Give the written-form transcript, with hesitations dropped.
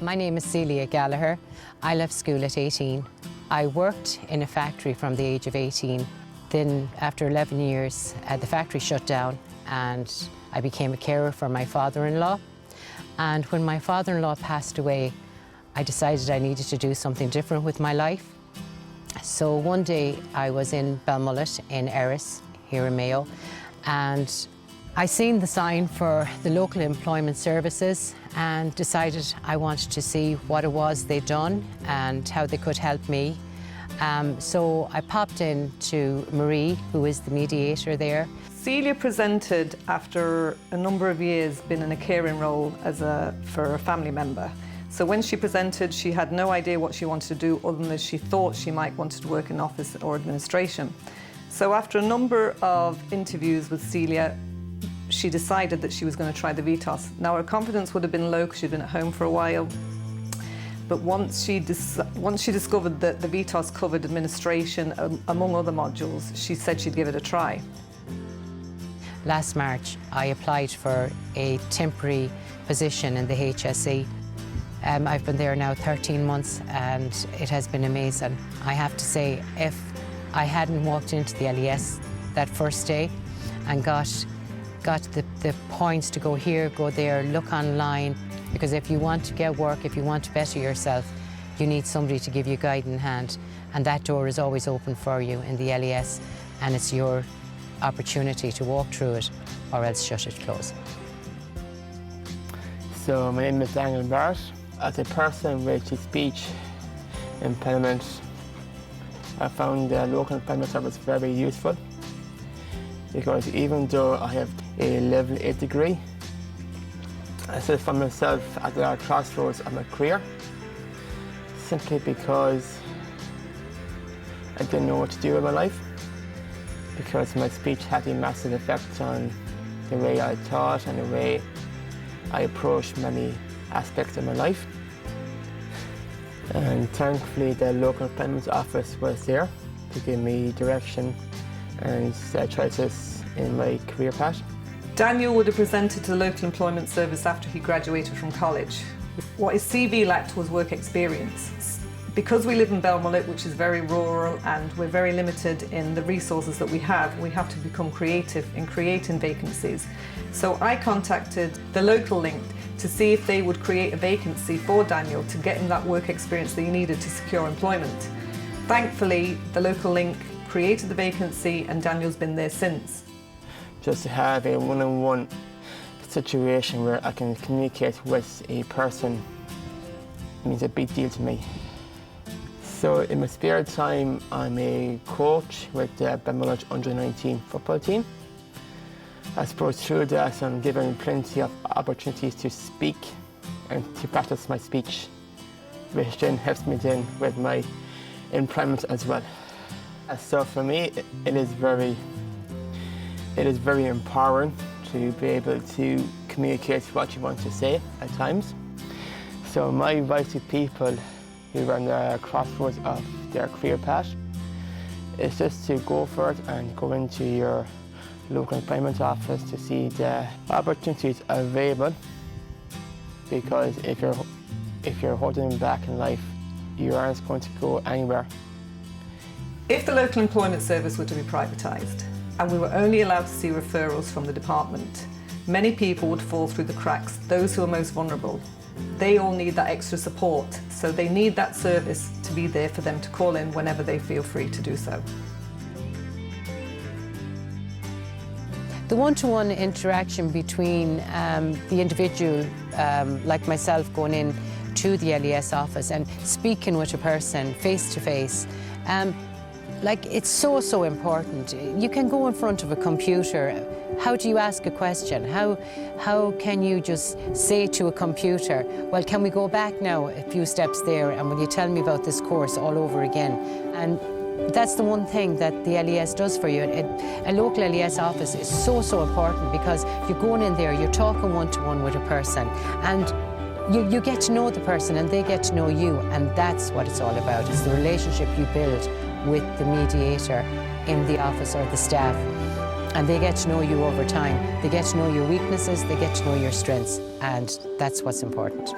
My name is Celia Gallaghar. I left school at 18. I worked in a factory from the age of 18. Then after 11 years, the factory shut down and I became a carer for my father-in-law. And when my father-in-law passed away, I decided I needed to do something different with my life. So one day I was in Belmullet in Erris, here in Mayo, and I seen the sign for the local employment services and decided I wanted to see what it was they'd done and how they could help me. So I popped in to Marie, who is the mediator there. Celia presented after a number of years been in a caring role for a family member. So when she presented, she had no idea what she wanted to do other than she thought she might want to work in office or administration. So after a number of interviews with Celia, she decided that she was going to try the VITAS. Now her confidence would have been low because she'd been at home for a while, but once she discovered that the VITAS covered administration among other modules, she said she'd give it a try. Last March, I applied for a temporary position in the HSE. I've been there now 13 months and it has been amazing. I have to say, if I hadn't walked into the LES that first day and got the points to go here, go there, look online, because if you want to get work, if you want to better yourself, you need somebody to give you a guiding hand, and that door is always open for you in the LES, and it's your opportunity to walk through it or else shut it closed. So my name is Barret. As a person with speech impairment, I found the local employment service very useful, because even though I have a level 8 degree, I still find myself at the crossroads of my career, simply because I didn't know what to do with my life, because my speech had a massive effect on the way I thought and the way I approached many aspects of my life. And thankfully the local employment office was there to give me direction and choices in my career path. Daniel would have presented to the local employment service after he graduated from college. What his CV lacked was work experience. Because we live in Belmullet, which is very rural, and we're very limited in the resources that we have to become creative in creating vacancies. So I contacted the local link to see if they would create a vacancy for Daniel to get him that work experience that he needed to secure employment. Thankfully, the local link created the vacancy and Daniel's been there since. Just to have a one-on-one situation where I can communicate with a person means a big deal to me. So in my spare time, I'm a coach with the Belmullet Under-19 football team. I suppose through that I'm given plenty of opportunities to speak and to practice my speech, which then helps me then with my employment as well. So for me, it is very empowering to be able to communicate what you want to say at times. So my advice to people who are on the crossroads of their career path is just to go for it and go into your local employment office to see the opportunities available, because if you're holding back in life, you aren't going to go anywhere. If the local employment service were to be privatised and we were only allowed to see referrals from the department, many people would fall through the cracks, those who are most vulnerable. They all need that extra support, so they need that service to be there for them to call in whenever they feel free to do so. The one-to-one interaction between the individual, like myself, going in to the LES office and speaking with a person face-to-face, it's so important. You can go in front of a computer. How do you ask a question? How can you just say to a computer, well, can we go back now a few steps there and will you tell me about this course all over again? And that's the one thing that the LES does for you. A local LES office is so important, because you're going in there, you're talking one-to-one with a person, and you get to know the person and they get to know you, and that's what it's all about. It's the relationship you build with the mediator in the office or the staff, and they get to know you over time. They get to know your weaknesses, they get to know your strengths, and that's what's important.